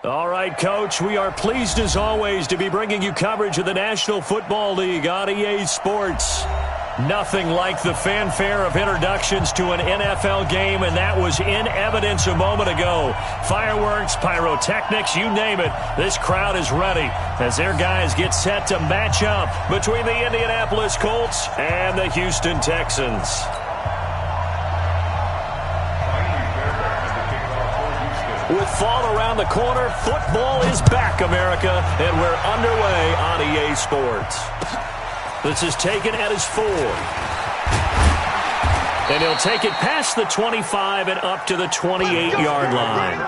All right, Coach, we are pleased as always to be bringing you coverage of the National Football League on EA Sports. Nothing like the fanfare of introductions to an NFL game, and that was in evidence a moment ago. Fireworks, pyrotechnics, you name it. This crowd is ready as their guys get set to match up between the Indianapolis Colts and the Houston Texans. With fall around the corner, football is back, America, and we're underway on EA Sports. This is taken at his 4. And he'll take it past the 25 and up to the 28-yard line.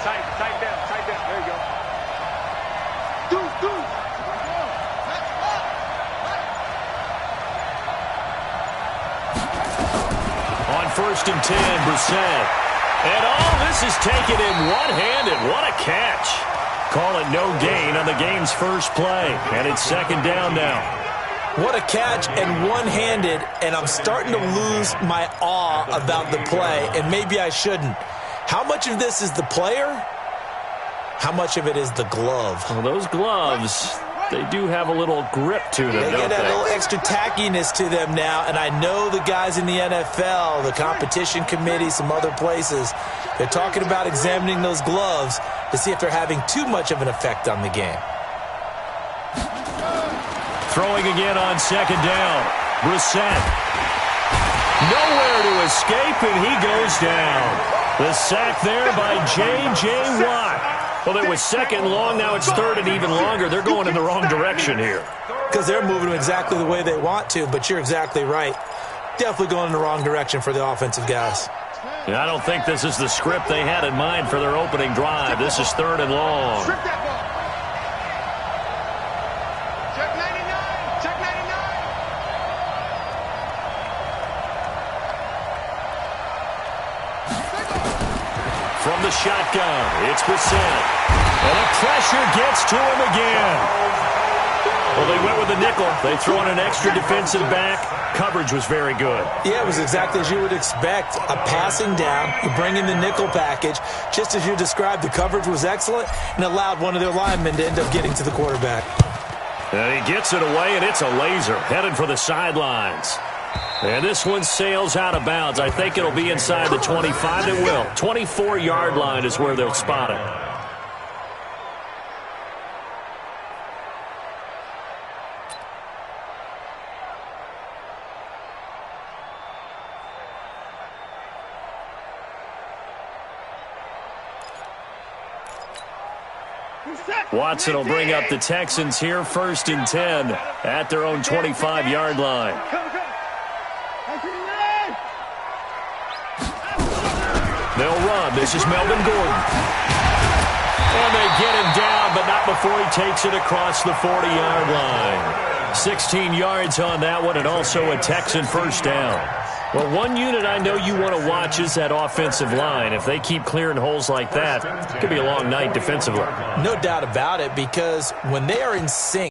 Tight down. There you go. On 1st and 10, Brissett. And this is taken in one-handed. What a catch. Call it no gain on the game's first play. And it's 2nd down now. What a catch and one-handed, and I'm starting to lose my awe about the play, and maybe I shouldn't. How much of this is the player? How much of it is the glove? Well, those gloves, they do have a little grip to them, They get don't that they? little extra tackiness to them now, and I know the guys in the NFL, the competition committee, some other places, they're talking about examining those gloves to see if they're having too much of an effect on the game. Throwing again on 2nd down. Brissett. Nowhere to escape, and he goes down. The sack there by J.J. Watt. Well, it was 2nd long. Now it's 3rd and even longer. They're going in the wrong direction here. Because they're moving exactly the way they want to, but you're exactly right. Definitely going in the wrong direction for the offensive guys. Yeah, I don't think this is the script they had in mind for their opening drive. This is 3rd and long. From the shotgun, it's Brissett. And the pressure gets to him again. Well, they went with the nickel. They threw in an extra defensive back. Coverage was very good. Yeah, it was exactly as you would expect. A passing down, you bring in the nickel package. Just as you described, the coverage was excellent and allowed one of their linemen to end up getting to the quarterback. And he gets it away, and it's a laser headed for the sidelines. And this one sails out of bounds. I think it'll be inside the 25. It will. 24-yard line is where they'll spot it. Watson will bring up the Texans here, 1st and 10 at their own 25-yard line. They'll run. This is Melvin Gordon. And they get him down, but not before he takes it across the 40-yard line. 16 yards on that one, and also a Texan 1st down. Well, one unit I know you want to watch is that offensive line. If they keep clearing holes like that, it could be a long night defensively. No doubt about it, because when they are in sync,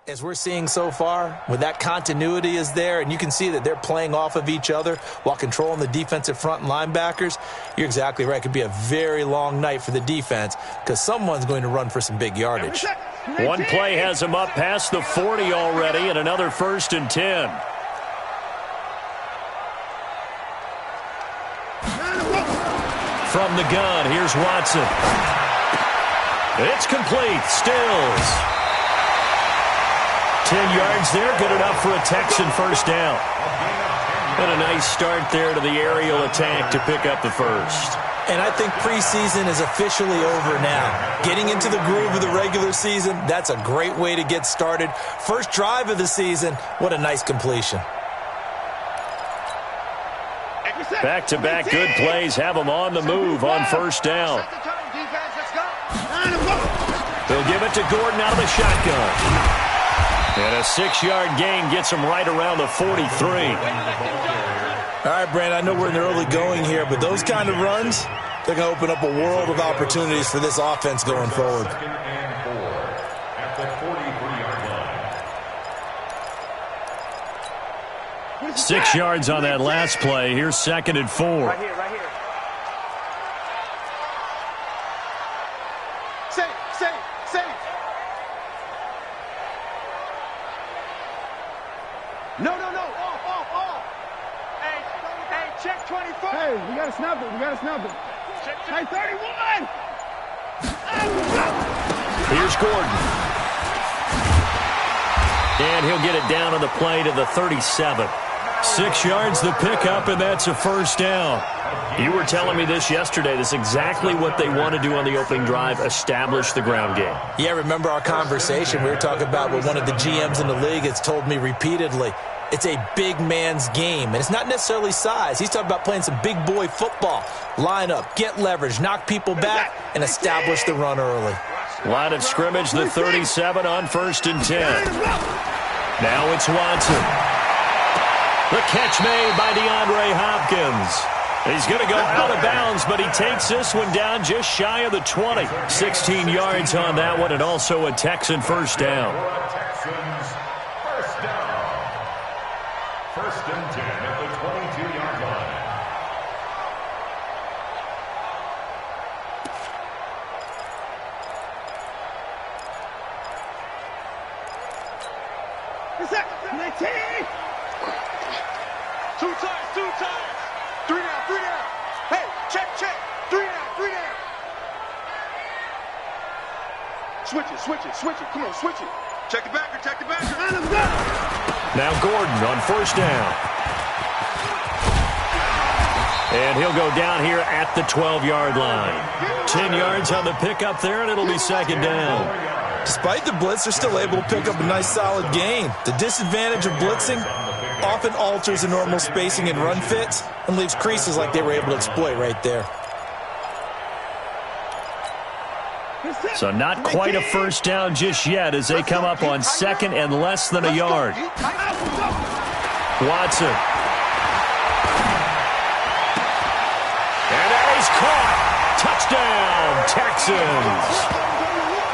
As we're seeing so far, when that continuity is there, and you can see that they're playing off of each other while controlling the defensive front and linebackers, you're exactly right. It could be a very long night for the defense because someone's going to run for some big yardage. One play has him up past the 40 already, and another 1st and 10. From the gun, here's Watson. It's complete. Stills. 10 yards there, good enough for a Texan first down. And a nice start there to the aerial attack to pick up the first. And I think preseason is officially over now. Getting into the groove of the regular season, that's a great way to get started. First drive of the season, what a nice completion. Back-to-back good plays have them on the move on first down. They'll give it to Gordon out of the shotgun. And a 6-yard gain gets him right around the 43. All right, Brandon, I know we're in the early going here, but those kind of runs, they're going to open up a world of opportunities for this offense going forward. At the 43-yard line. 6 yards on that last play. Here's 2nd and 4. Right here, right here. Safe. No. Off. Hey, check 24. Hey, we got to snap it. Hey, 31. Here's Gordon. And he'll get it down on the play to the 37. 6 yards the pickup, and that's a first down. You were telling me this yesterday. This is exactly what they want to do on the opening drive, establish the ground game. Yeah, remember our conversation? We were talking about what one of the GMs in the league has told me repeatedly. It's a big man's game, and it's not necessarily size. He's talking about playing some big boy football. Line up, get leverage, knock people back, and establish the run early. Line of scrimmage, the 37 on 1st and 10. Now it's Watson. The catch made by DeAndre Hopkins. He's going to go out of bounds, but he takes this one down just shy of the 20. 16 yards on that one, and also a Texan first down. Texans first down. 1st and 10 at the 22-yard line. Two times. 3 down. Hey, check. 3 down. Switch it. Come on, switch it. Check the backer. Now Gordon on first down. And he'll go down here at the 12-yard line. 10 yards on the pickup there, and it'll be 2nd down. Despite the blitz, they're still able to pick up a nice solid gain. The disadvantage of blitzing often alters the normal spacing and run fits and leaves creases like they were able to exploit right there. So not quite a first down just yet as they come up on 2nd and less than a yard. Watson. And that is caught. Touchdown, Texans.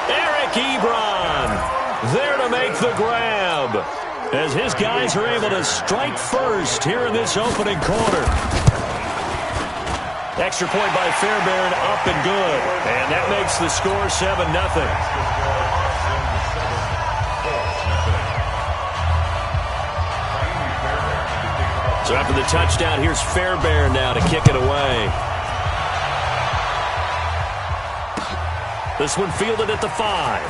Eric Ebron there to make the grab as his guys are able to strike first here in this opening quarter. Extra point by Fairbairn, up and good. And that makes the score 7-0. So after the touchdown, here's Fairbairn now to kick it away. This one fielded at the 5.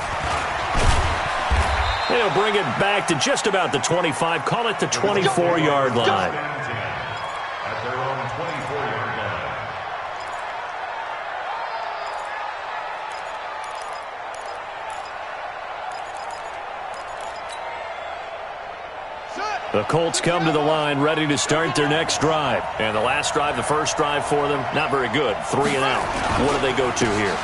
And he'll bring it back to just about the 25. Call it the 24-yard line. At their own 24-yard line. The Colts come to the line ready to start their next drive. And the last drive, the first drive for them, not very good. 3 and out. What do they go to here?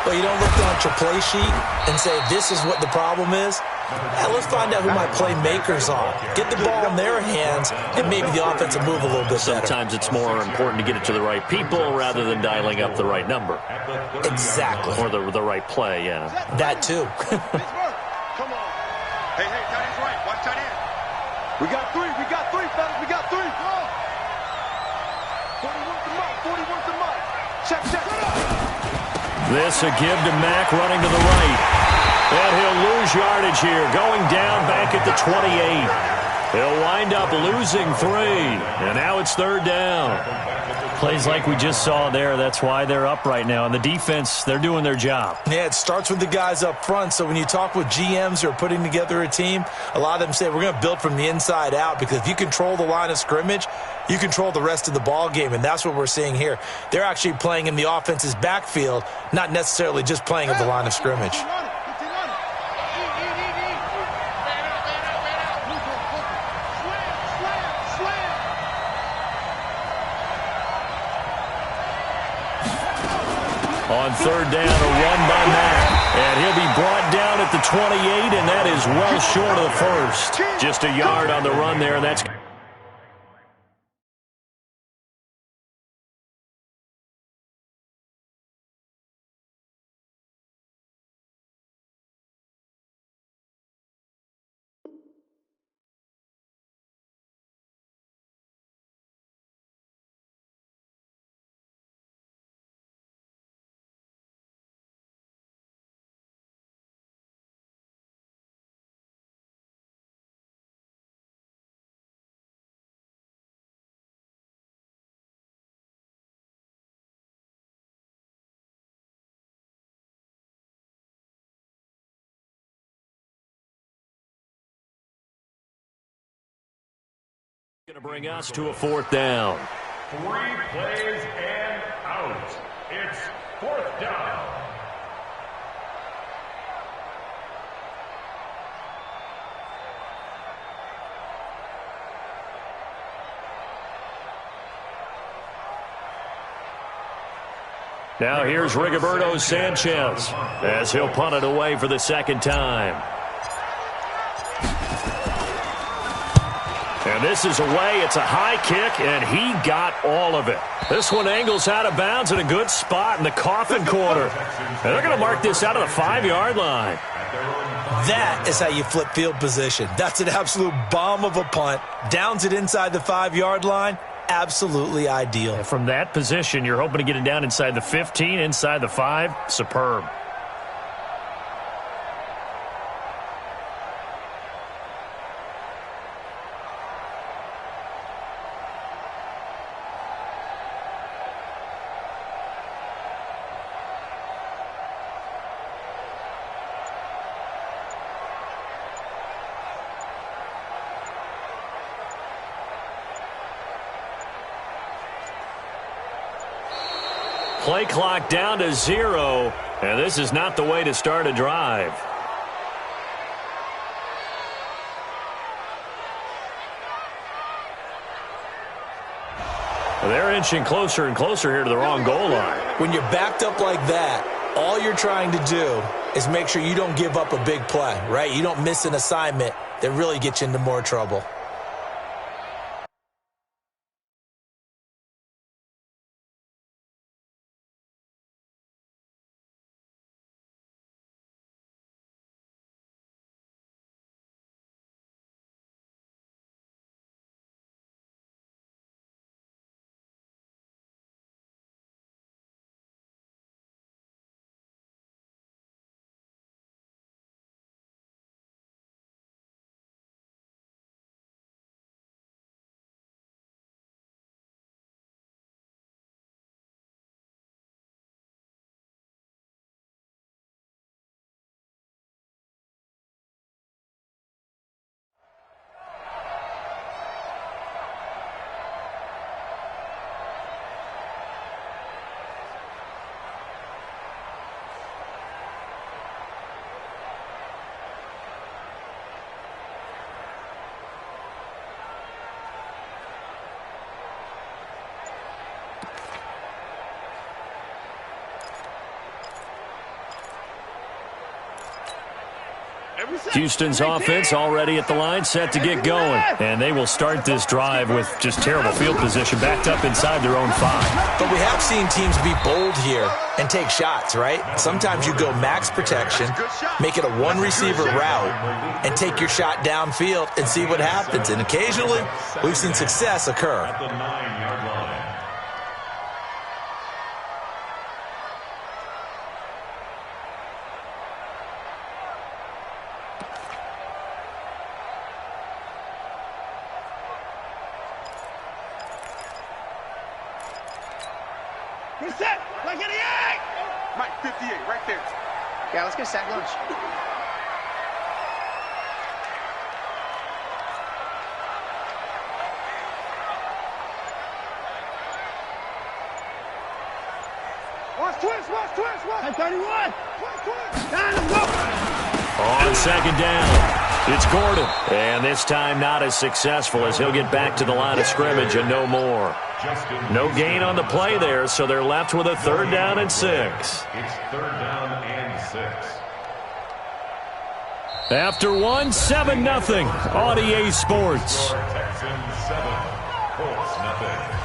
Well, you don't look down at your play sheet and say, this is what the problem is. Now, let's find out who my playmakers are. Get the ball in their hands, and maybe the offense will move a little bit better. Sometimes it's more important to get it to the right people rather than dialing up the right number. Exactly. Or the right play, yeah. That, too. Hey, tight end's right. Watch tight end. We got three, fellas. We got three. Go. 40 worth the mark. 40 worth the mark. Check. This a give to Mack running to the right. And he'll lose yardage here, going down back at the 28. He'll wind up losing 3. And now it's 3rd down. Plays like we just saw there. That's why they're up right now. And the defense, they're doing their job. Yeah, it starts with the guys up front. So when you talk with GMs who are putting together a team, a lot of them say we're going to build from the inside out, because if you control the line of scrimmage, you control the rest of the ball game. And that's what we're seeing here. They're actually playing in the offense's backfield, not necessarily just playing at the line of scrimmage. On 3rd down, a run by Mack. And he'll be brought down at the 28, and that is well short of the first. Just a yard on the run there, and that's... Going to bring us to a 4th down. 3 plays and out. It's 4th down. Now here's Rigoberto Sanchez as he'll punt it away for the 2nd time. And this is away. It's a high kick, and he got all of it. This one angles out of bounds in a good spot in the coffin corner. And they're going to mark this out of the 5-yard line. That is how you flip field position. That's an absolute bomb of a punt. Downs it inside the 5-yard line. Absolutely ideal. And from that position, you're hoping to get it down inside the 15, inside the 5. Superb. Play clock down to 0, and this is not the way to start a drive. They're inching closer and closer here to the wrong goal line. When you're backed up like that, all you're trying to do is make sure you don't give up a big play, right? You don't miss an assignment that really gets you into more trouble. Houston's offense already at the line, set to get going. And they will start this drive with just terrible field position, backed up inside their own 5. But we have seen teams be bold here and take shots, right? Sometimes you go max protection, make it a one-receiver route, and take your shot downfield and see what happens. And occasionally, we've seen success occur. At the 9-yard line. Reset! Like 88! Mike, 58, right there. Yeah, let's get a sack lunch. Watch twist, watch twist, watch! At 31! Watch twist! Down, let's go! On second down, it's Gordon. And this time not as successful as he'll get back to the line of scrimmage and no more. No gain on the play there, so they're left with a 3rd down and 6. It's 3rd down and 6. After 1, 7-0 on EA Sports. Texans 7, Colts nothing.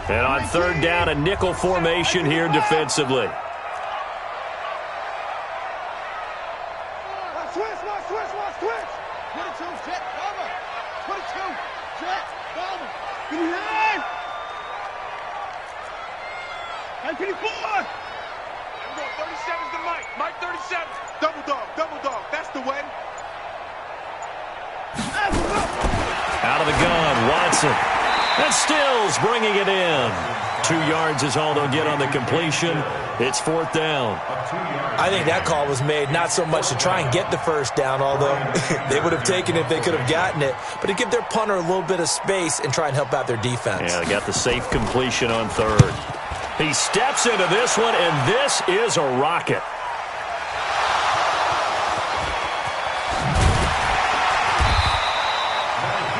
And on 3rd down, a nickel formation here defensively. Watch twist, watch twist, watch twist! 22, jet, cover! 22, jet, cover! 59! And 54! There we go, 37's the Mike. Mike 37. Double dog, that's the way. Out of the gun, Watson. And Stills bringing it in. 2 yards is all they'll get on the completion. It's 4th down. I think that call was made not so much to try and get the 1st down, although they would have taken it if they could have gotten it, but to give their punter a little bit of space and try and help out their defense. Yeah, they got the safe completion on 3rd. He steps into this one, and this is a rocket.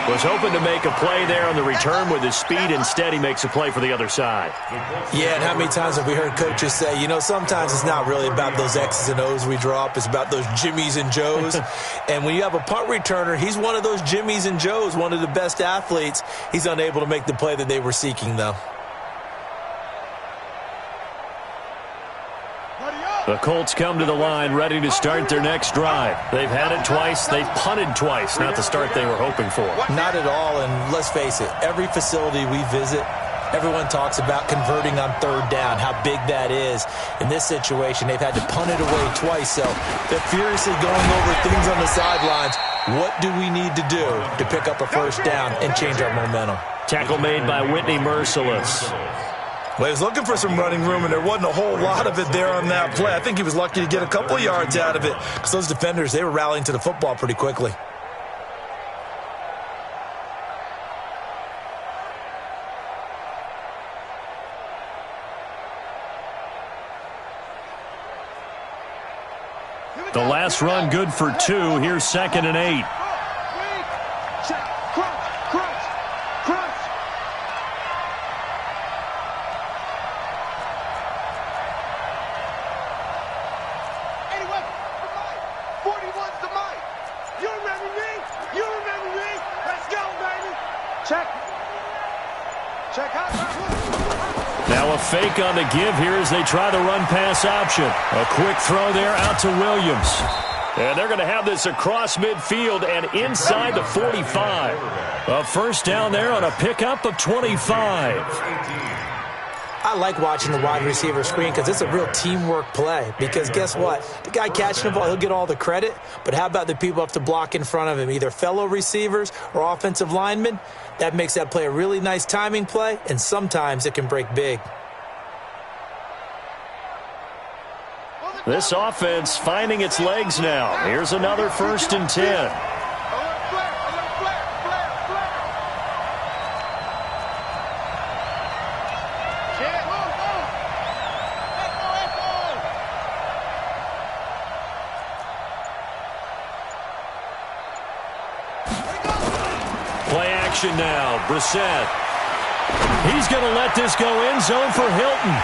Was hoping to make a play there on the return with his speed. Instead, he makes a play for the other side. Yeah, and how many times have we heard coaches say, you know, sometimes it's not really about those X's and O's we drop. It's about those Jimmies and Joes. And when you have a punt returner, he's one of those Jimmies and Joes, one of the best athletes. He's unable to make the play that they were seeking, though. The Colts come to the line ready to start their next drive. They've had it twice. They've punted twice. Not the start they were hoping for. Not at all, and let's face it, every facility we visit, everyone talks about converting on 3rd down, how big that is. In this situation, they've had to punt it away twice, so they're furiously going over things on the sidelines. What do we need to do to pick up a 1st down and change our momentum? Tackle made by Whitney Merciless. Well, he was looking for some running room, and there wasn't a whole lot of it there on that play. I think he was lucky to get a couple yards out of it because those defenders, they were rallying to the football pretty quickly. The last run good for 2. Here's 2nd and 8. Now a fake on the give here as they try the run-pass option. A quick throw there out to Williams. And they're going to have this across midfield and inside the 45. A 1st down there on a pickup of 25. I like watching the wide receiver screen because it's a real teamwork play. Because guess what? The guy catching the ball, he'll get all the credit. But how about the people up to block in front of him, either fellow receivers or offensive linemen? That makes that play a really nice timing play, and sometimes it can break big. This offense finding its legs now. Here's another 1st and 10. action now. Brissett. He's going to let this go end zone for Hilton.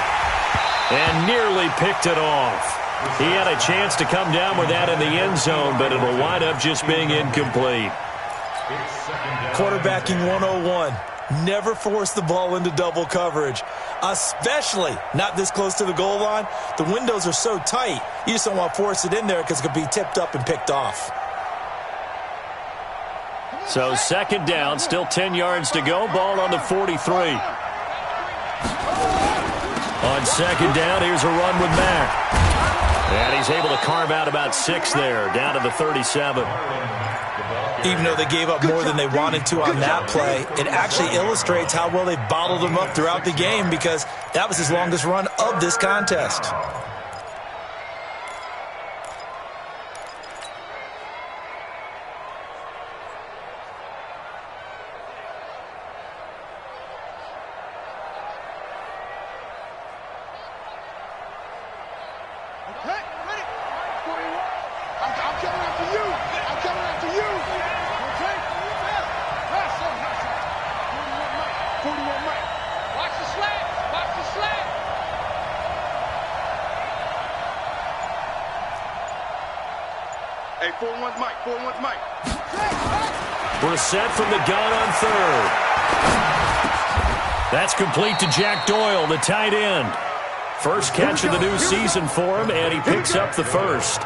And nearly picked it off. He had a chance to come down with that in the end zone, but it'll wind up just being incomplete. Quarterbacking 101. Never force the ball into double coverage, especially not this close to the goal line. The windows are so tight, you just don't want to force it in there because it could be tipped up and picked off. So second down, still 10 yards to go. Ball on the 43. On second down, here's a run with Mack. And he's able to carve out about 6 there, down to the 37. Even though they gave up more than they wanted to on that play, it actually illustrates how well they bottled them up throughout the game because that was his longest run of this contest. Hey, 4-1's Mike. 4-1's Mike. Brissett from the gun on third. That's complete to Jack Doyle, the tight end. First catch of the new season for him, and he picks up the first.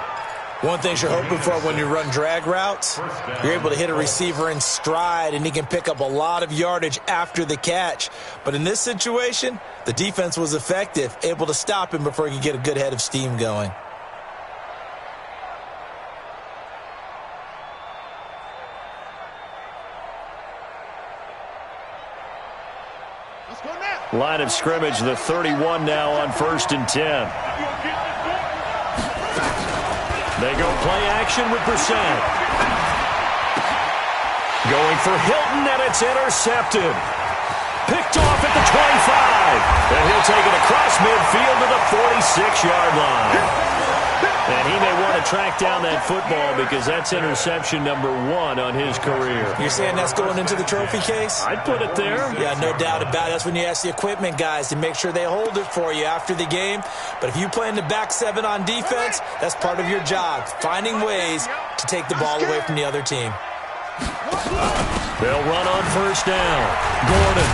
One thing you're hoping for when you run drag routes, you're able to hit a receiver in stride, and he can pick up a lot of yardage after the catch. But in this situation, the defense was effective, able to stop him before he could get a good head of steam going. Line of scrimmage, the 31 now on 1st and 10. They go play action with Brissett. Going for Hilton, and it's intercepted. Picked off at the 25. And he'll take it across midfield to the 46-yard line. And he may want to track down that football because that's interception number 1 on his career. You're saying that's going into the trophy case? I'd put it there. Yeah, no doubt about it. That's when you ask the equipment guys to make sure they hold it for you after the game. But if you play in the back 7 on defense, that's part of your job, finding ways to take the ball away from the other team. They'll run on 1st down. Gordon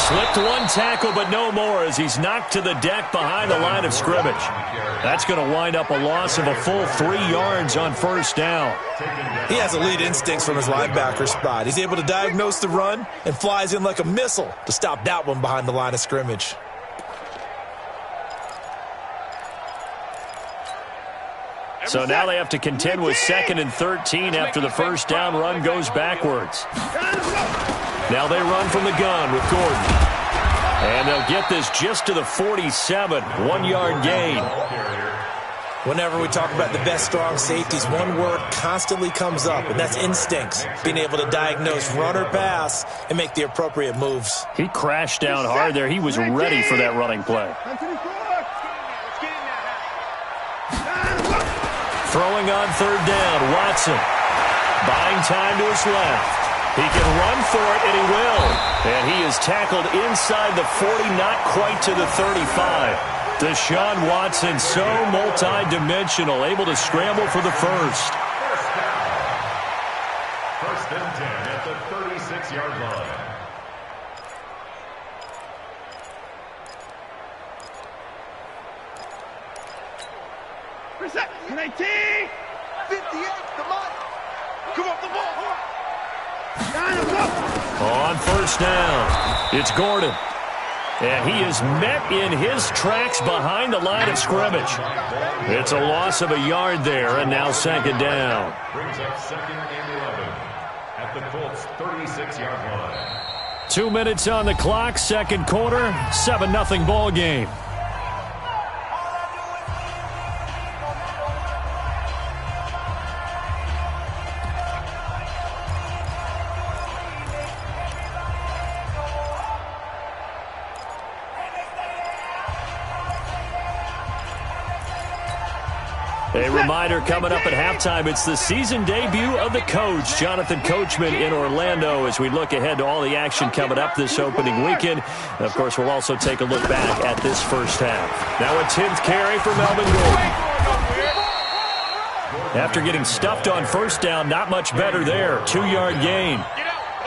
slipped one tackle, but no more as he's knocked to the deck behind the line of scrimmage. That's going to wind up a loss of a full 3 yards on 1st down. He has elite instincts from his linebacker spot. He's able to diagnose the run and flies in like a missile to stop that one behind the line of scrimmage. So now they have to contend with 2nd and 13 after the 1st down run goes backwards. Now they run from the gun with Gordon. And they'll get this just to the 47, 1-yard gain. Whenever we talk about the best strong safeties, one word constantly comes up, and that's instincts. Being able to diagnose run or pass and make the appropriate moves. He crashed down hard there. He was ready for that running play. Throwing on 3rd down, Watson. Buying time to his left. He can run for it, and he will. And he is tackled inside the 40, not quite to the 35. Deshaun Watson, so multi-dimensional, able to scramble for the first. 1st and 10 at the 36-yard line. Reset. 19. 58. Come on. Come off the ball. On 1st down, it's Gordon. And he is met in his tracks behind the line of scrimmage. It's a loss of a yard there, and now 2nd down. Brings up 2nd and 11 at the Colts' 36-yard line. 2 minutes on the clock, 2nd quarter, 7-0 ball game. A reminder coming up at halftime, it's the season debut of the coach, Jonathan Coachman in Orlando, as we look ahead to all the action coming up this opening weekend. And of course, we'll also take a look back at this first half. Now a 10th carry for Melvin Gordon. After getting stuffed on first down, not much better there. 2-yard gain.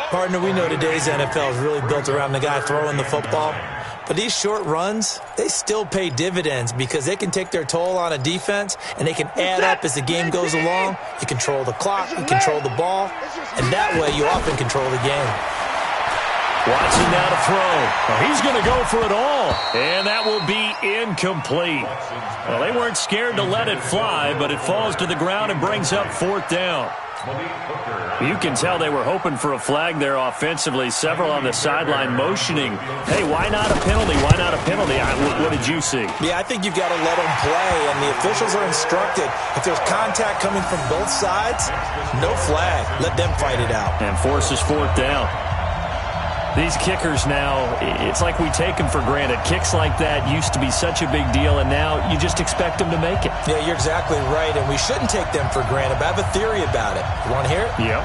Partner, we know today's NFL is really built around the guy throwing the football. But these short runs, they still pay dividends because they can take their toll on a defense, and they can add up as the game goes along. You control the clock, you control the ball, and that way you often control the game. Watson now to throw. Well, he's going to go for it all, and that will be incomplete. Well, they weren't scared to let it fly, but it falls to the ground and brings up 4th down. You can tell they were hoping for a flag there offensively. Several on the sideline motioning, hey, why not a penalty? Why not a penalty? What did you see? Yeah, I think you've got to let them play, and the officials are instructed. If there's contact coming from both sides, no flag. Let them fight it out. And forces 4th down. These kickers now, it's like we take them for granted. Kicks like that used to be such a big deal, and now you just expect them to make it. Yeah, you're exactly right, and we shouldn't take them for granted, but I have a theory about it. You want to hear it? Yep.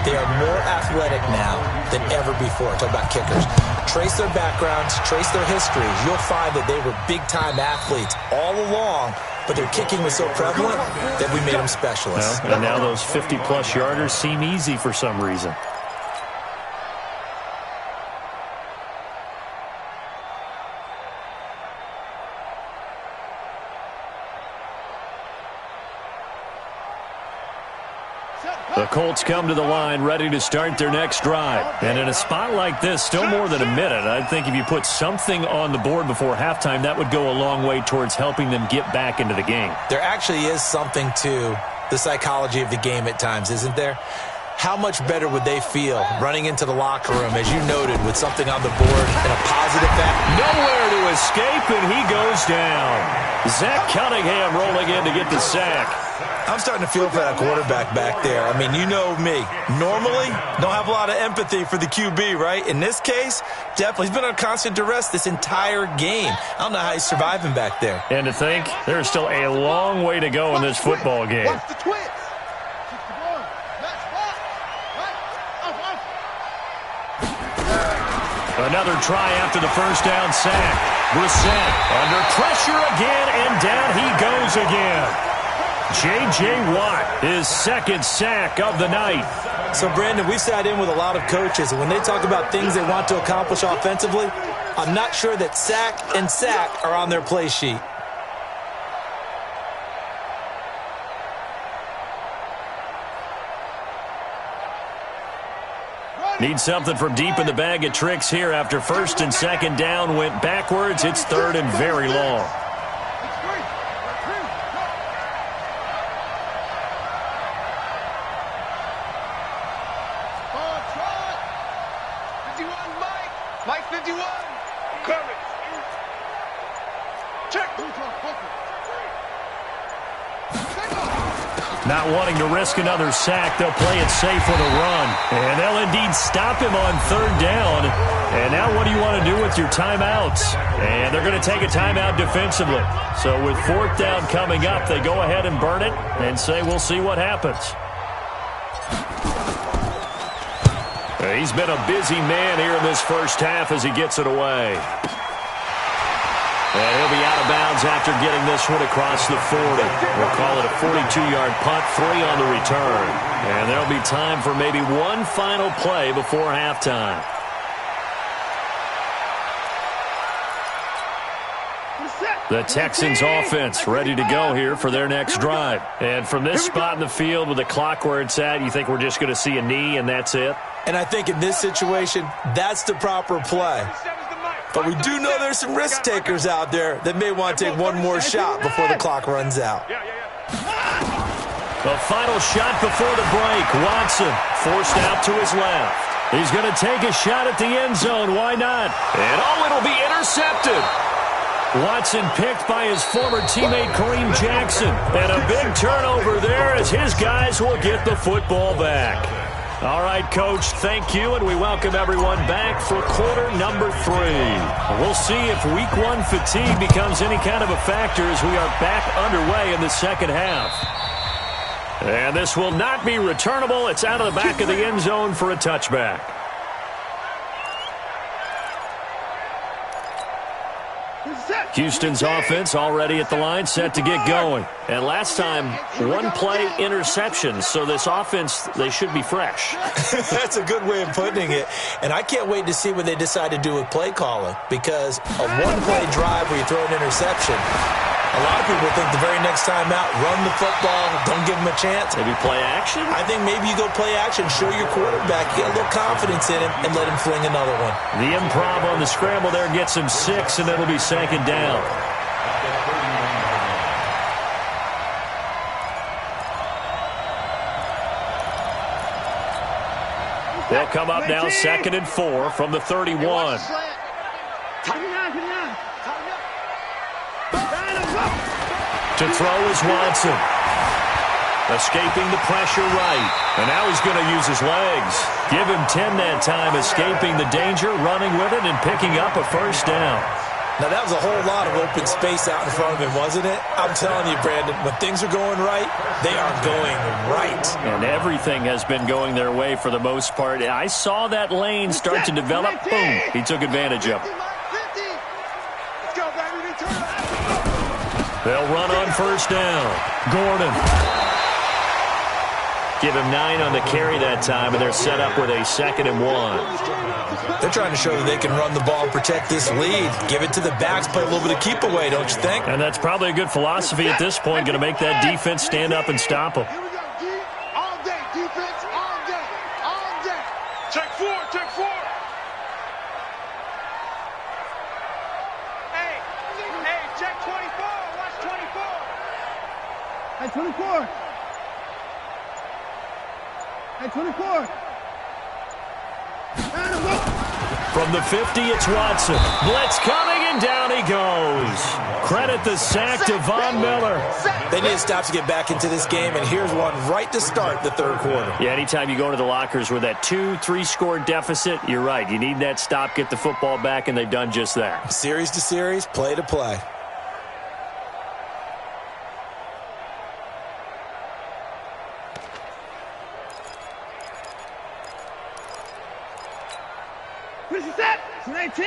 They are more athletic now than ever before. Talk about kickers. Trace their backgrounds, trace their histories. You'll find that they were big-time athletes all along, but their kicking was so prevalent that we made them specialists. Well, and now those 50-plus yarders seem easy for some reason. The Colts come to the line ready to start their next drive. And in a spot like this, still more than a minute, I think if you put something on the board before halftime, that would go a long way towards helping them get back into the game. There actually is something to the psychology of the game at times, isn't there? How much better would they feel running into the locker room, as you noted, with something on the board and a positive fact? Nowhere to escape, and he goes down. Zach Cunningham rolling in to get the sack. I'm starting to feel for that quarterback back there. I mean, you know me. Normally, don't have a lot of empathy for the QB, right? In this case, definitely. He's been on constant duress this entire game. I don't know how he's surviving back there. And to think, there's still a long way to go in this football game. Watch the twist. Another try after the first down sack. Brissett under pressure again, and down he goes again. J.J. Watt, his second sack of the night. So, Brandon, we sat in with a lot of coaches, and when they talk about things they want to accomplish offensively, I'm not sure that sack and sack are on their play sheet. Need something from deep in the bag of tricks here after first and second down went backwards. It's 3rd and very long. Mike 51. Coverage. Check. Not wanting to risk another sack, they'll play it safe with a run. And they'll indeed stop him on 3rd down. And now what do you want to do with your timeouts? And they're going to take a timeout defensively. So with 4th down coming up, they go ahead and burn it and say we'll see what happens. He's been a busy man here in this first half as he gets it away. And he'll be out of bounds after getting this one across the 40. We'll call it a 42-yard punt, 3 on the return. And there'll be time for maybe one final play before halftime. The Texans offense ready to go here for their next drive. And from this spot in the field with the clock where it's at, you think we're just going to see a knee and that's it? And I think in this situation, that's the proper play. But we do know there's some risk takers out there that may want to take one more shot before the clock runs out. The final shot before the break. Watson forced out to his left. He's going to take a shot at the end zone. Why not? And it'll be intercepted. Watson picked by his former teammate Kareem Jackson. And a big turnover there as his guys will get the football back. All right, Coach, thank you, and we welcome everyone back for quarter number 3. We'll see if week 1 fatigue becomes any kind of a factor as we are back underway in the second half. And this will not be returnable. It's out of the back of the end zone for a touchback. Houston's offense already at the line, set to get going. And last time, 1 play interception, so this offense, they should be fresh. That's a good way of putting it. And I can't wait to see what they decide to do with play calling, because a 1-play drive where you throw an interception, a lot of people think the very next time out, run the football, don't give them a chance. Maybe play action? I think maybe you go play action, show your quarterback, get a little confidence in him, and let him fling another one. The improv on the scramble there gets him 6, and it'll be 2nd down. They'll come up now 2nd and 4 from the 31. To throw is Watson. Escaping the pressure right. And now he's going to use his legs. Give him 10 that time, escaping the danger, running with it, and picking up a 1st down. Now, that was a whole lot of open space out in front of him, wasn't it? I'm telling you, Brandon, when things are going right, they are going right. And everything has been going their way for the most part. I saw that lane start to develop. Boom. He took advantage of it. They'll run on 1st down. Gordon. Give him 9 on the carry that time, and they're set up with a 2nd and 1. They're trying to show that they can run the ball and protect this lead. Give it to the backs, play a little bit of keep away, don't you think? And that's probably a good philosophy at this point, going to make that defense stand up and stop them. Here we go, D. All day, defense, all day, all day. Check 4, check 4. Hey, check 24. Watch 24. Hey, 24. Hey, 24. From the 50, it's Watson. Blitz coming, and down he goes. Credit the sack to Von Miller. They need to stop to get back into this game, and here's one right to start the 3rd quarter. Yeah, anytime you go into the lockers with that 2-3 score deficit, you're right. You need that stop, get the football back, and they've done just that. Series to series, play to play. Finish the set. 19.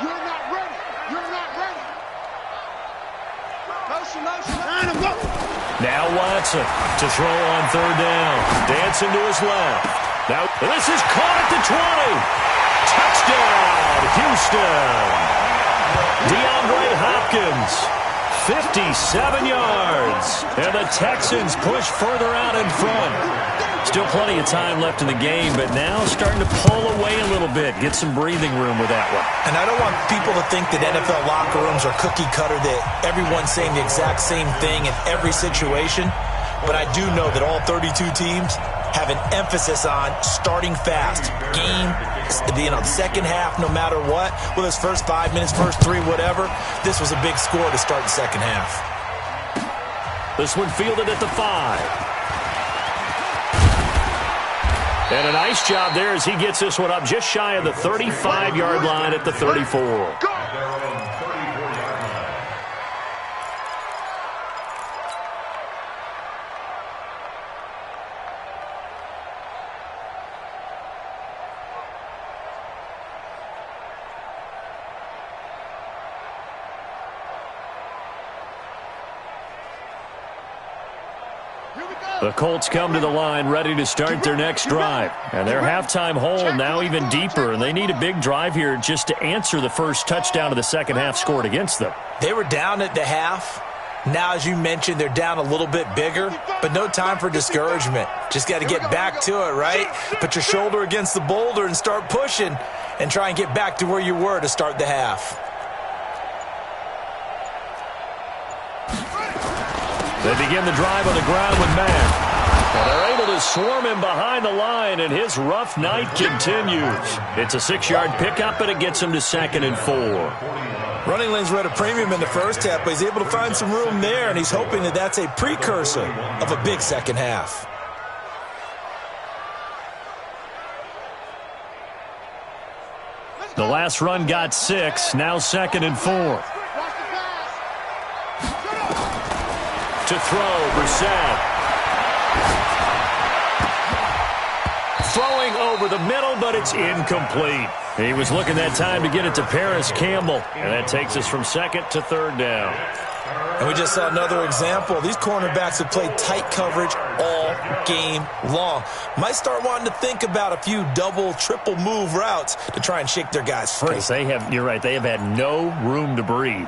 You're not ready. You're not ready. Motion. Line him up. Now Watson to throw on 3rd down. Dancing to his left. Now this is caught at the 20. Touchdown, Houston. DeAndre Hopkins, 57 yards. And the Texans push further out in front. Still plenty of time left in the game, but now starting to pull away a little bit. Get some breathing room with that one. And I don't want people to think that NFL locker rooms are cookie cutter, that everyone's saying the exact same thing in every situation. But I do know that all 32 teams have an emphasis on starting fast. Game, the second half, no matter what. Whether it's first 5 minutes, first 3, whatever. This was a big score to start the second half. This one fielded at the 5. And a nice job there as he gets this one up just shy of the 35-yard line at the 34. Go! The Colts come to the line ready to start their next drive. And their halftime hole now even deeper, and they need a big drive here just to answer the first touchdown of the second half scored against them. They were down at the half. Now, as you mentioned, they're down a little bit bigger, but no time for discouragement. Just got to get back to it, right? Put your shoulder against the boulder and start pushing and try and get back to where you were to start the half. They begin the drive on the ground with Matt. And they're able to swarm him behind the line, and his rough night continues. It's a 6-yard pickup, and it gets him to 2nd and 4. Running lanes were at a premium in the first half, but he's able to find some room there, and he's hoping that that's a precursor of a big second half. The last run got 6. Now 2nd and 4. To throw, Brissett. Throwing over the middle, but it's incomplete. He was looking that time to get it to Paris Campbell, and that takes us from 2nd to 3rd down. And we just saw another example. These cornerbacks have played tight coverage all game long. Might start wanting to think about a few double, triple move routes to try and shake their guys free. You're right, they have had no room to breathe.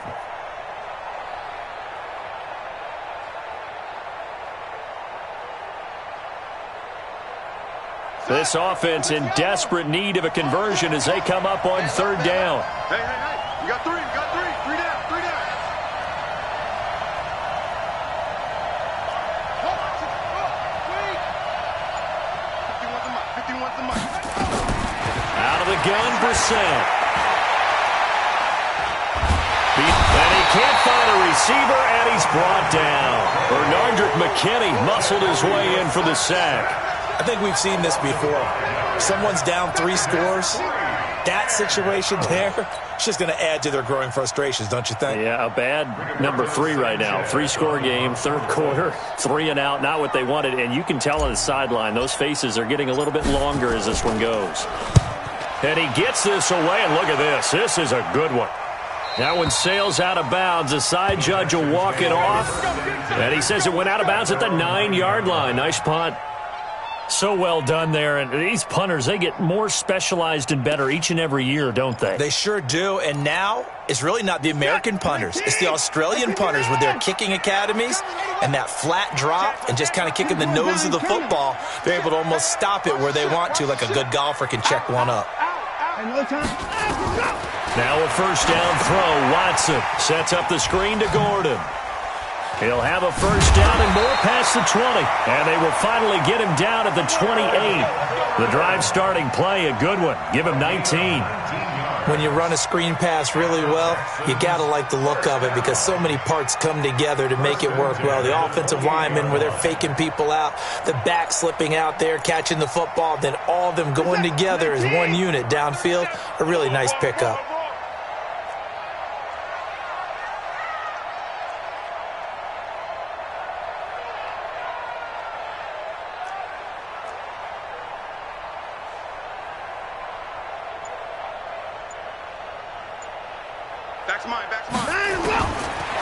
This offense in desperate need of a conversion as they come up on 3rd down. Hey, you got 3, you got 3. 3 down, 3 down. 51's the mic. Out of the gun, Brissett. And he can't find a receiver, and he's brought down. Bernardrick McKinney muscled his way in for the sack. I think we've seen this before. Someone's down 3 scores. That situation there, it's just going to add to their growing frustrations, don't you think? Yeah, a bad number 3 right now. 3-score game, 3rd quarter, 3 and out, not what they wanted. And you can tell on the sideline, those faces are getting a little bit longer as this one goes. And he gets this away, and look at this. This is a good one. That one sails out of bounds. The side judge will walk it off. And he says it went out of bounds at the 9-yard line. Nice punt. So well done there. And these punters, they get more specialized and better each and every year, don't they? They sure do. And now it's really not the American punters. It's the Australian punters with their kicking academies and that flat drop and just kind of kicking the nose of the football. They're able to almost stop it where they want to, like a good golfer can check one up. Now a 1st down throw. Watson sets up the screen to Gordon. He'll have a 1st down and more past the 20. And they will finally get him down at the 28. The drive starting play, a good one. Give him 19. When you run a screen pass really well, you got to like the look of it because so many parts come together to make it work well. The offensive linemen, where they're faking people out, the back slipping out there, catching the football, then all of them going together as one unit downfield, a really nice pickup.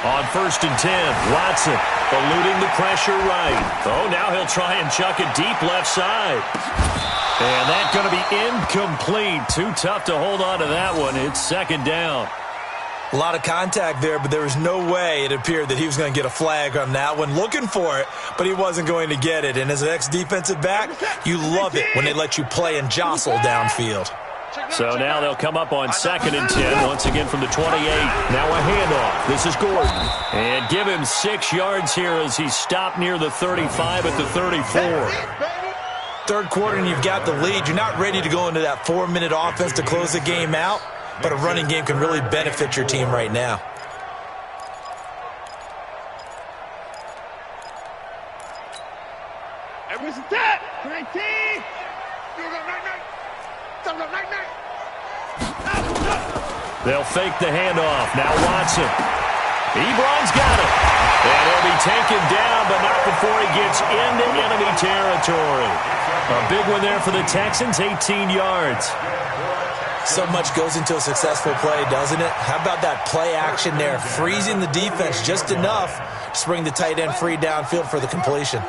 On 1st and 10, Watson eluding the pressure right. Oh, now he'll try and chuck it deep left side. And that's going to be incomplete. Too tough to hold on to that one. It's 2nd down. A lot of contact there, but there was no way it appeared that he was going to get a flag on that one. Looking for it, but he wasn't going to get it. And as an ex-defensive back, you love it when they let you play and jostle downfield. So now they'll come up on 2nd and 10, once again from the 28. Now a handoff. This is Gordon. And give him 6 yards here as he stopped near the 35 at the 34. 3rd quarter and you've got the lead. You're not ready to go into that 4-minute offense to close the game out, but a running game can really benefit your team right now. Everyone's attack! 19! They'll fake the handoff. Now Watson. Ebron's got it. And he'll be taken down, but not before he gets into enemy territory. A big one there for the Texans, 18 yards. So much goes into a successful play, doesn't it? How about that play action there? Freezing the defense just enough to bring the tight end free downfield for the completion.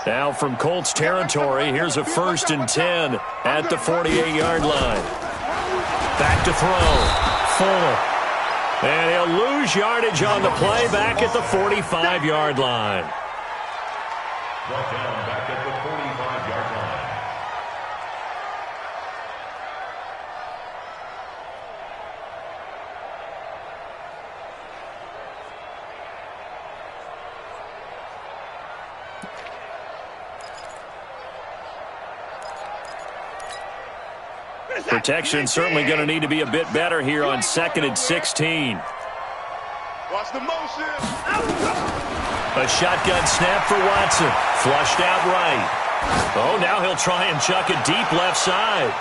Now from Colts territory, here's a 1st and 10 at the 48-yard line. Back to throw. Fuller. And he'll lose yardage on the play back at the 45-yard line. Brought down back at the 45-yard line. Protection certainly going to need to be a bit better here on 2nd and 16. Watch the motion. A shotgun snap for Watson. Flushed out right. Oh, now he'll try and chuck it deep left side.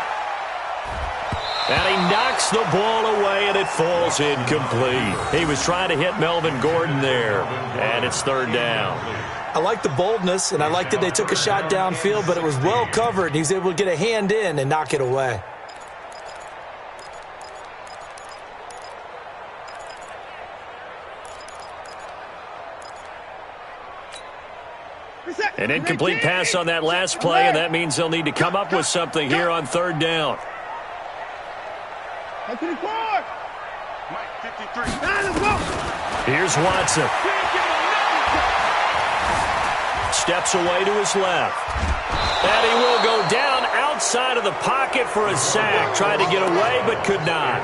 And he knocks the ball away, and it falls incomplete. He was trying to hit Melvin Gordon there, and it's third down. I like the boldness, and I like that they took a shot downfield, but it was well covered, and he was able to get a hand in and knock it away. An incomplete pass on that last play, and that means they'll need to come up with something here on third down. Here's Watson. Steps away to his left. And he will go down outside of the pocket for a sack. Tried to get away, but could not.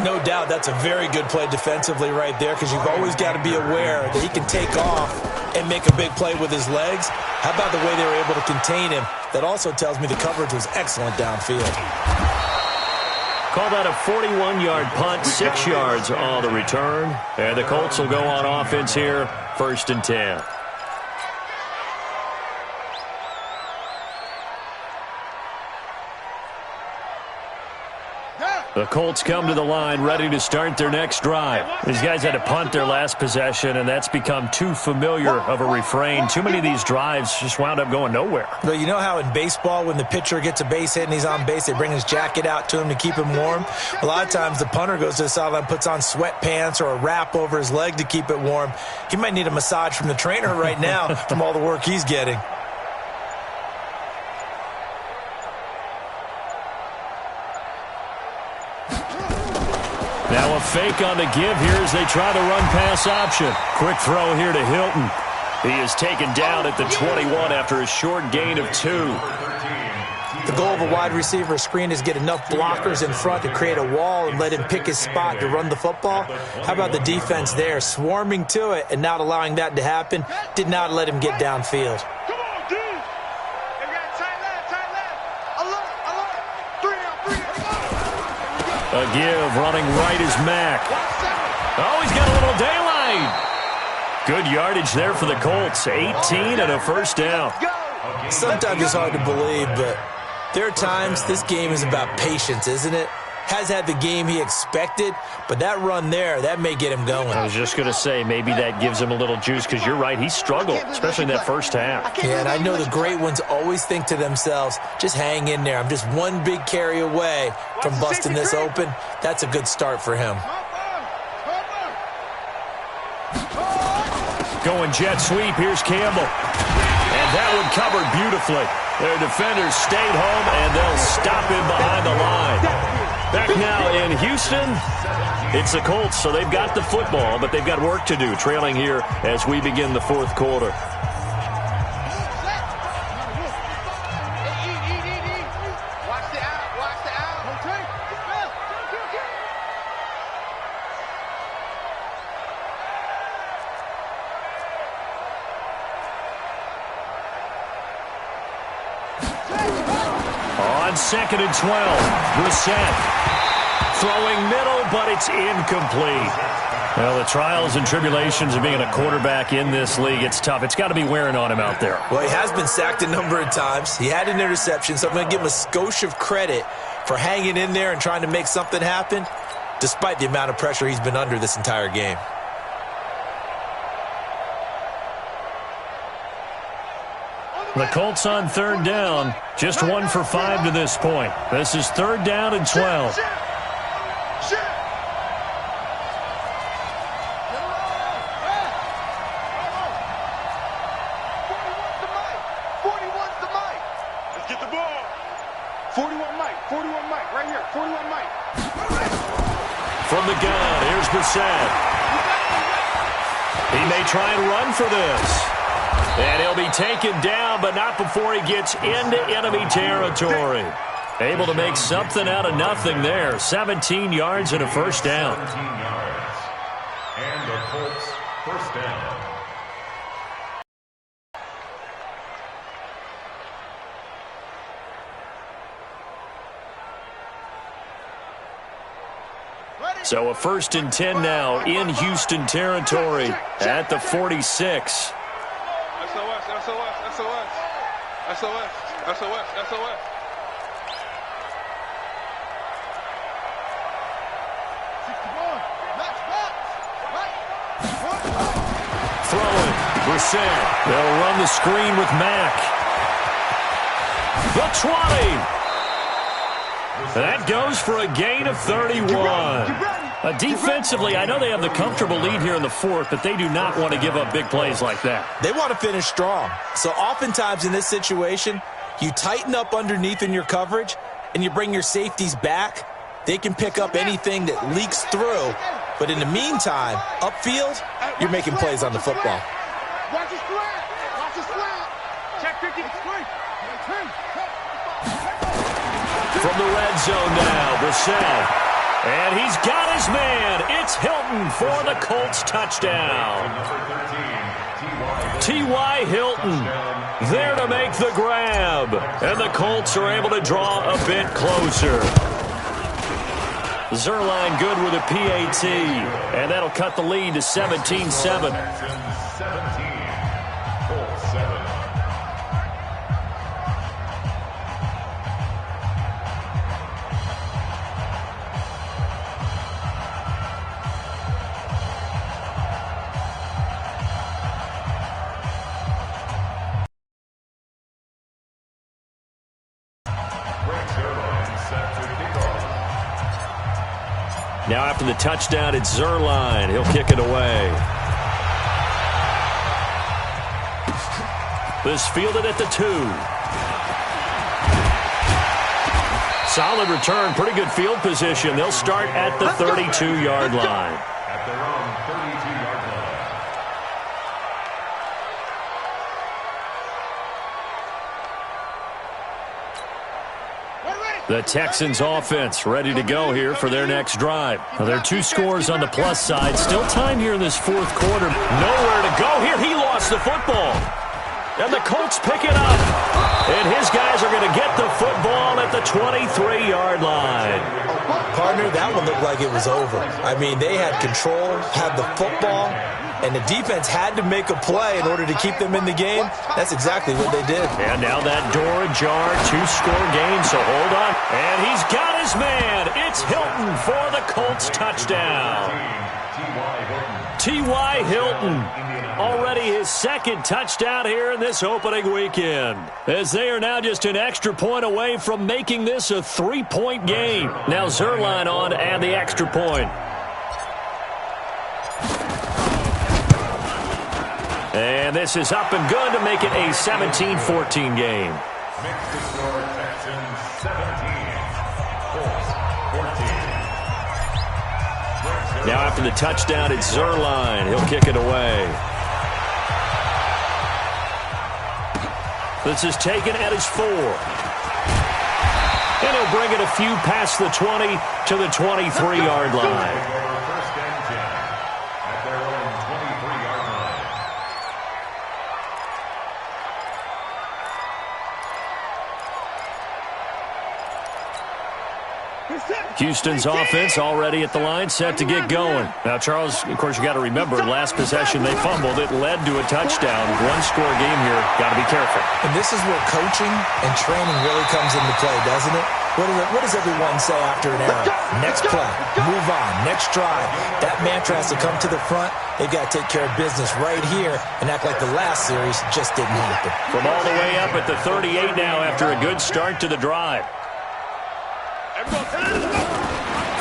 No doubt that's a very good play defensively right there, because you've always got to be aware that he can take off and make a big play with his legs. How about the way they were able to contain him? That also tells me the coverage was excellent downfield. Call that a 41-yard punt, 6 yards on the return. And the Colts will go on offense here, 1st and 10. The Colts come to the line ready to start their next drive. These guys had to punt their last possession, and that's become too familiar of a refrain. Too many of these drives just wound up going nowhere. Well, you know how in baseball when the pitcher gets a base hit and he's on base, they bring his jacket out to him to keep him warm? A lot of times the punter goes to the sideline, puts on sweatpants or a wrap over his leg to keep it warm. He might need a massage from the trainer right now from all the work he's getting. Now a fake on the give here as they try the run-pass option. Quick throw here to Hilton. He is taken down at the 21 after a short gain of 2. The goal of a wide receiver screen is get enough blockers in front to create a wall and let him pick his spot to run the football. How about the defense there, swarming to it and not allowing that to happen? Did not let him get downfield. Come on, dude. They got tight left. A give running right is Mack. Oh, he's got a little daylight. Good yardage there for the Colts. 18 and a first down. Sometimes it's hard to believe, but there are times this game is about patience, isn't it? Has had the game he expected, but that run there, that may get him going. I was just going to say, maybe that gives him a little juice, because you're right, he struggled, especially in that first half. Yeah, and I know the great ones always think to themselves, just hang in there. I'm just one big carry away from busting this open. That's a good start for him. Going jet sweep, here's Campbell. And that one covered beautifully. Their defenders stayed home, and they'll stop him behind the line. Back now in Houston, it's the Colts, so they've got the football, but they've got work to do, trailing here as we begin the fourth quarter. On 2nd and 12, Brissett throwing middle, but it's incomplete. Well, the trials and tribulations of being a quarterback in this league, it's tough. It's got to be wearing on him out there. Well, he has been sacked a number of times. He had an interception, so I'm going to give him a skosh of credit for hanging in there and trying to make something happen, despite the amount of pressure he's been under this entire game. The Colts on third down, just 1 for 5 to this point. This is third down and 12. Let's get the ball. 41 Mike, right here, 41 Mike. From the gun, here's Brissett. He may try and run for this. And he'll be taken down, but not before he gets into enemy territory. Able to make something out of nothing there. 17 yards and a first down. 17 yards. And the Colts first down. So a 1st and 10 now in Houston territory at the 46. SOS. Brissett. They'll run the screen with Mack. The 20. That goes for a gain of 31. Defensively, I know they have the comfortable lead here in the fourth, but they do not want to give up big plays like that. They want to finish strong. So oftentimes in this situation, you tighten up underneath in your coverage, and you bring your safeties back. They can pick up anything that leaks through. But in the meantime, upfield, you're making plays on the football. Watch the slant. Watch the slant. Check 50. From the red zone now, Brissett. And he's got his man. It's Hilton for the Colts touchdown. T.Y. Hilton there to make the grab. And the Colts are able to draw a bit closer. Zerline good with a PAT. And that'll cut the lead to 17-7. Now after the touchdown, it's Zerline. He'll kick it away. This fielded at the 2. Solid return, pretty good field position. They'll start at the 32-yard line. At their own 32-yard line. The Texans offense ready to go here for their next drive. Now, there are 2 scores on the plus side. Still time here in this fourth quarter. Nowhere to go here. He lost the football. And the Colts pick it up. And his guys are going to get the football at the 23-yard line. Partner, that one looked like it was over. I mean, they had control, had the football, and the defense had to make a play in order to keep them in the game. That's exactly what they did. And now that door ajar, 2-score game, so hold on. And he's got his man. It's Hilton for the Colts touchdown. T.Y. Hilton. Already his second touchdown here in this opening weekend. As they are now just an extra point away from making this a 3-point game. Now Zerline on to add the extra point. And this is up and good to make it a 17-14 game. Makes the score Texans 17, Colts 14. Now after the touchdown, it's Zerline. He'll kick it away. This is taken at his 4. And he'll bring it a few past the 20 to the 23-yard line. First and 10 at their own 23-yard line. Houston's offense already at the line, set to get going. Now, Charles, of course, you got to remember, last possession they fumbled. It led to a touchdown. 1-score game here. Got to be careful. And this is where coaching and training really comes into play, doesn't it? What does everyone say after an error? Next play, move on, next drive. That mantra has to come to the front. They've got to take care of business right here and act like the last series just didn't happen. From all the way up at the 38 now after a good start to the drive.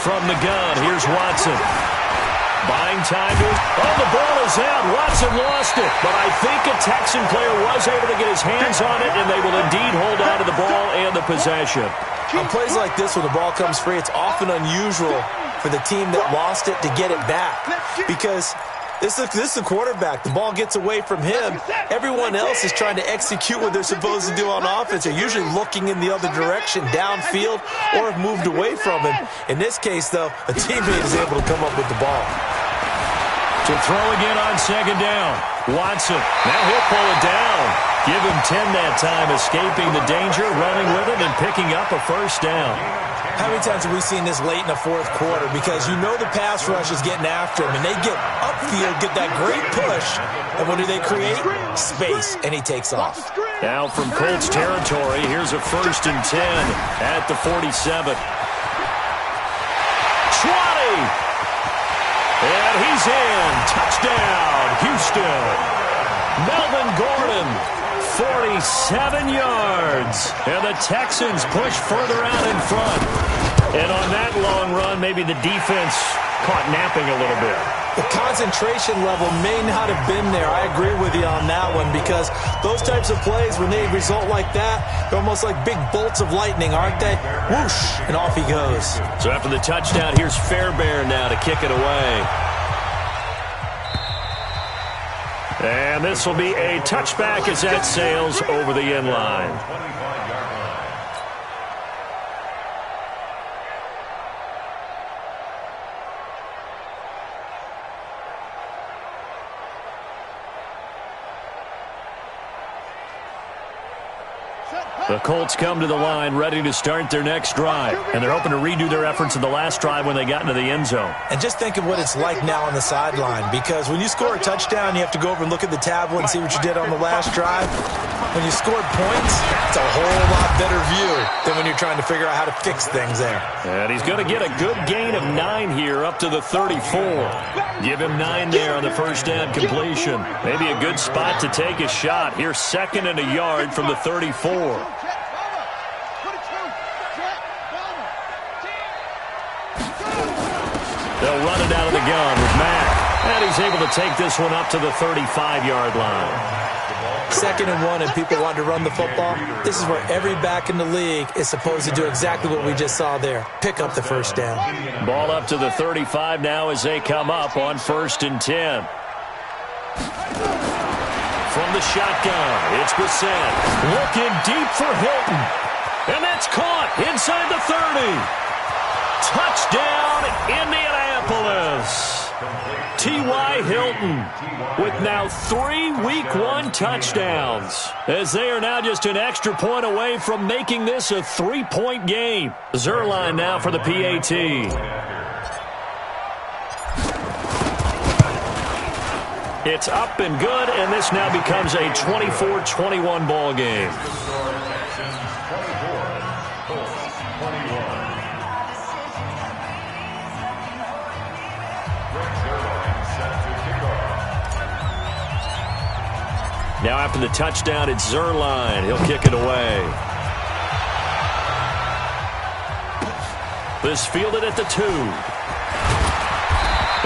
From the gun, here's Watson. Buying time to... Oh, the ball is out. Watson lost it. But I think a Texan player was able to get his hands on it, and they will indeed hold on to the ball and the possession. On plays like this, when the ball comes free, it's often unusual for the team that lost it to get it back. Because this is the quarterback. The ball gets away from him. Everyone else is trying to execute what they're supposed to do on offense. They're usually looking in the other direction, downfield, or have moved away from him. In this case, though, a teammate is able to come up with the ball. To throw again on second down. Watson. Now he'll pull it down. Give him 10 that time, escaping the danger, running with it, and picking up a first down. How many times have we seen this late in the fourth quarter? Because you know the pass rush is getting after him, and they get upfield, get that great push, and what do they create? Space, and he takes off. Now from Colts territory, here's a 1st and 10 at the 47. 20! And he's in. Touchdown, Houston. Melvin Gordon, 47 yards. And the Texans push further out in front. And on that long run, maybe the defense caught napping a little bit. The concentration level may not have been there. I agree with you on that one, because those types of plays, when they result like that, they're almost like big bolts of lightning, aren't they? Whoosh, and off he goes. So after the touchdown, here's Fairbairn now to kick it away. And this will be a touchback as that sails over the end line. The Colts come to the line ready to start their next drive. And they're hoping to redo their efforts in the last drive when they got into the end zone. And just think of what it's like now on the sideline, because when you score a touchdown, you have to go over and look at the tablet and see what you did on the last drive. When you scored points, it's a whole lot better view than when you're trying to figure out how to fix things there. And he's going to get a good gain of 9 here up to the 34. Give him 9 there on the first down completion. Maybe a good spot to take a shot. Here's 2nd and a yard from the 34. They'll run it out of the gun with Mack. And he's able to take this one up to the 35-yard line. 2nd and 1 and people want to run the football. This is where every back in the league is supposed to do exactly what we just saw there. Pick up the first down. Ball up to the 35 now as they come up on 1st and 10. From the shotgun, it's Brissett. Looking deep for Hilton. And that's caught inside the 30. Touchdown, Indianapolis. T.Y. Hilton with now 3 Week 1 touchdowns, as they are now just an extra point away from making this a 3-point game. Zuerlein now for the PAT. It's up and good, and this now becomes a 24-21 ball game. Now after the touchdown, it's Zuerlein. He'll kick it away. This fielded at the 2.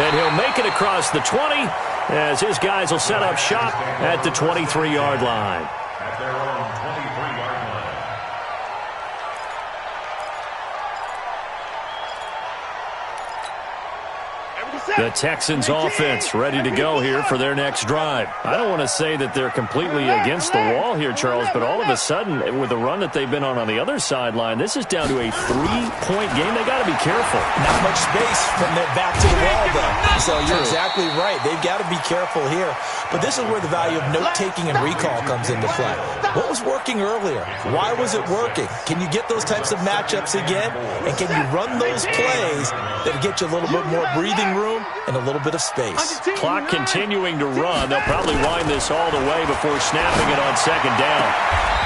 And he'll make it across the 20 as his guys will set up shop at the 23-yard line. At their own 23-yard line. The Texans offense ready to go here for their next drive. I don't want to say that they're completely against the wall here, Charles, but all of a sudden, with the run that they've been on the other sideline, this is down to a 3-point game. They got to be careful. Not much space from their back to the wall, though. So you're exactly right. They've got to be careful here. But this is where the value of note-taking and recall comes into play. What was working earlier? Why was it working? Can you get those types of matchups again? And can you run those plays that get you a little bit more breathing room and a little bit of space? Clock continuing to run. They'll probably wind this all the way before snapping it on 2nd down.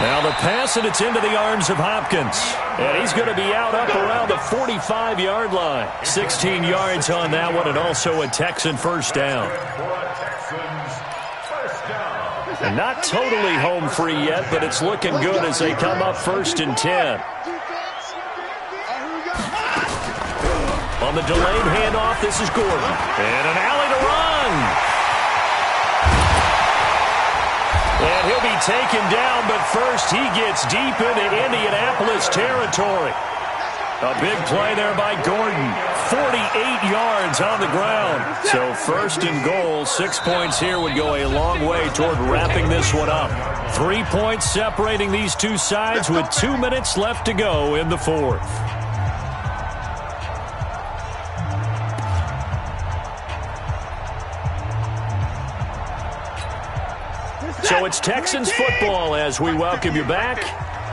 Now the pass, and it's into the arms of Hopkins. And he's going to be out up around the 45-yard line. 16 yards on that one, and also a Texan first down. And not totally home free yet, but it's looking good as they come up 1st and 10. On the delayed handoff, this is Gordon. And an alley to run. And he'll be taken down, but first he gets deep into Indianapolis territory. A big play there by Gordon. 48 yards on the ground. So 1st and goal, 6 points here would go a long way toward wrapping this one up. 3 points separating these two sides with 2 minutes left to go in the 4th. So it's Texans football as we welcome you back.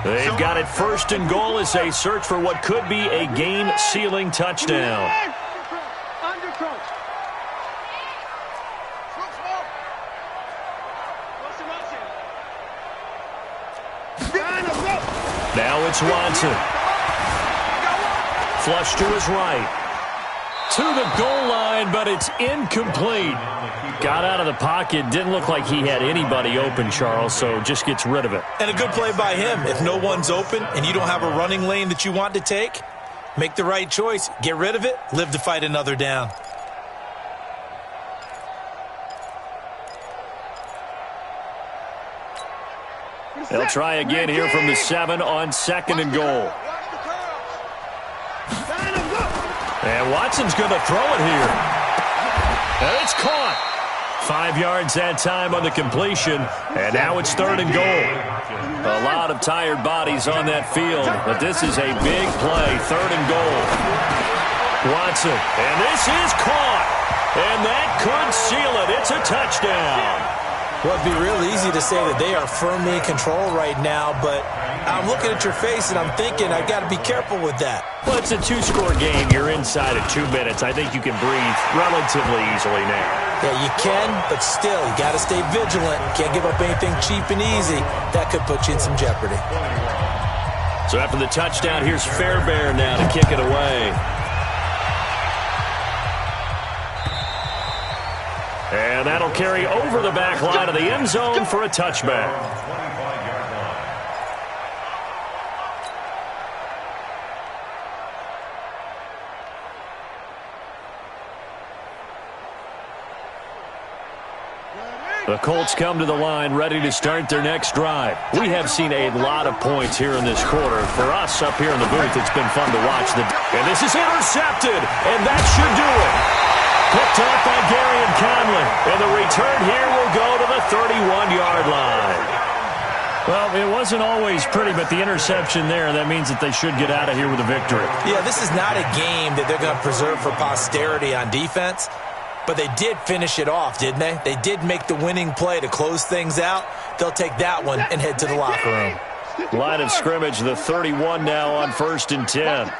They've got it 1st and goal as they search for what could be a game-sealing touchdown. Now it's Watson. Flush to his right. To the goal line, but it's incomplete. Got out of the pocket. Didn't look like he had anybody open, Charles, so just gets rid of it. And a good play by him. If no one's open and you don't have a running lane that you want to take, make the right choice. Get rid of it. Live to fight another down. They'll try again here from the 7 on 2nd and goal. And Watson's going to throw it here. And it's caught. 5 yards that time on the completion. And now it's 3rd and goal. A lot of tired bodies on that field. But this is a big play. 3rd and goal. Watson. And this is caught. And that could seal it. It's a touchdown. Well, it'd be real easy to say that they are firmly in control right now, but I'm looking at your face and I'm thinking I've got to be careful with that. Well, it's a 2-score game. You're inside of 2 minutes. I think you can breathe relatively easily now. Yeah, you can, but still, you got to stay vigilant. Can't give up anything cheap and easy. That could put you in some jeopardy. So after the touchdown, here's Fairbairn now to kick it away. And that'll carry over the back line of the end zone for a touchback. The Colts come to the line ready to start their next drive. We have seen a lot of points here in this quarter. For us up here in the booth, it's been fun to watch. And this is intercepted, and that should do it. Picked up by Gary and Conley. And the return here will go to the 31-yard line. Well, it wasn't always pretty, but the interception there, that means that they should get out of here with a victory. Yeah, this is not a game that they're going to preserve for posterity on defense, but they did finish it off, didn't they? They did make the winning play to close things out. They'll take that one and head to the locker room. Line of scrimmage, the 31 now on 1st and 10.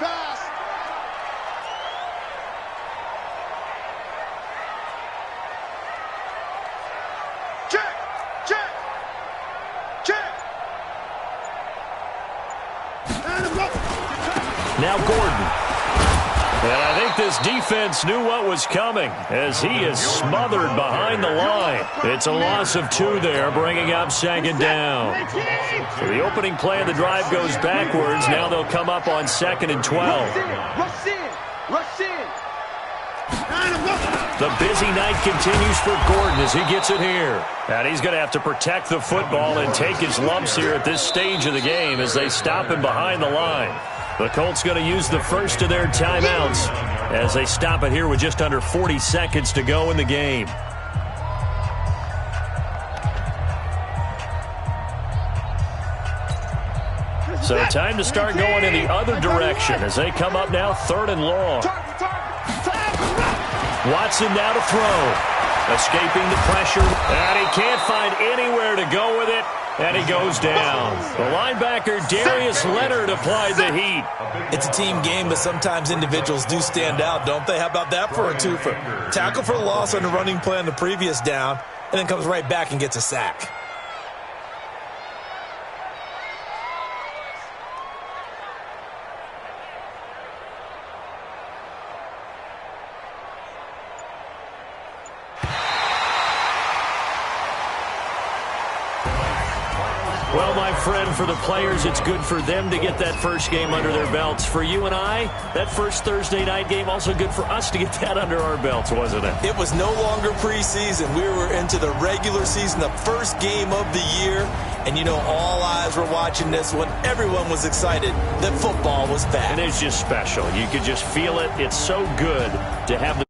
Now Gordon. And I think this defense knew what was coming as he is smothered behind the line. It's a loss of 2 there, bringing up 2nd down. So the opening play of the drive goes backwards. Now they'll come up on 2nd and 12. Rush in. Rush in. The busy night continues for Gordon as he gets it here. And he's going to have to protect the football and take his lumps here at this stage of the game as they stop him behind the line. The Colts going to use the first of their timeouts as they stop it here with just under 40 seconds to go in the game. So time to start going in the other direction as they come up now 3rd and long. Watson now to throw. Escaping the pressure. And he can't find anywhere to go with it. And he goes down. The linebacker, Darius Leonard, applied the heat. It's a team game, but sometimes individuals do stand out, don't they? How about that for a twofer? Tackle for the loss on the running play on the previous down, and then comes right back and gets a sack. Well, my friend, for the players, it's good for them to get that first game under their belts. For you and I, that first Thursday night game, also good for us to get that under our belts, wasn't it? It was no longer preseason. We were into the regular season, the first game of the year. And, you know, all eyes were watching this one. Everyone was excited that football was back. And it's just special. You could just feel it. It's so good to have the